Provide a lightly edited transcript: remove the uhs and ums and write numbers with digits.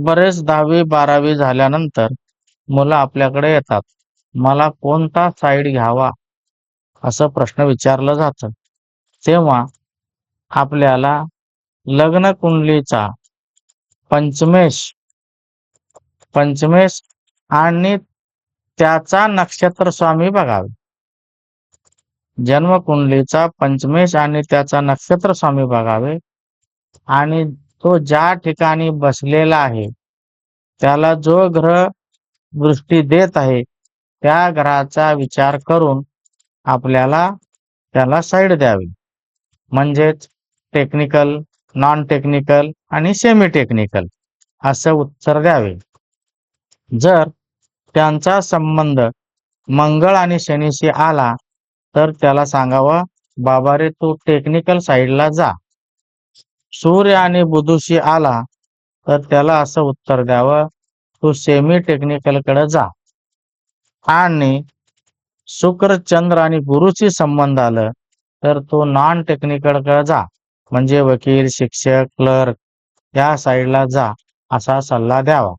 बरेच 10वी-12वी झाल्यानंतर मुलं आपल्याकडे येतात. मला कोणता साईड घ्यावा असं प्रश्न विचारलं जातं. तेव्हा आपल्याला लग्न कुंडलीचा पंचमेश पंचमेश आणि त्याचा नक्षत्र स्वामी बघावे. जन्मकुंडलीचा पंचमेश आणि त्याचा नक्षत्र स्वामी बघावे आणि तो ज्या ठिकाणी बसलेला आहे त्याला जो ग्रह दृष्टी देत आहे त्या ग्रहाचा विचार करून आपल्याला त्याला साईड द्यावी. म्हणजेच टेक्निकल, नॉन टेक्निकल आणि सेमी टेक्निकल असं उत्तर द्यावे. जर त्यांचा संबंध मंगळ आणि शनीशी आला तर त्याला सांगावं, बाबा रे तू टेक्निकल साईडला जा. सूर्य आणि बुधशी आला तर त्याला असं उत्तर द्यावं, तू सेमी टेक्निकलकडे जा. आणि शुक्र, चंद्र आणि गुरुशी संबंध आलं तर तो नॉन टेक्निकलकडे जा. म्हणजे वकील, शिक्षक, क्लर्क या साईडला जा असा सल्ला द्यावा.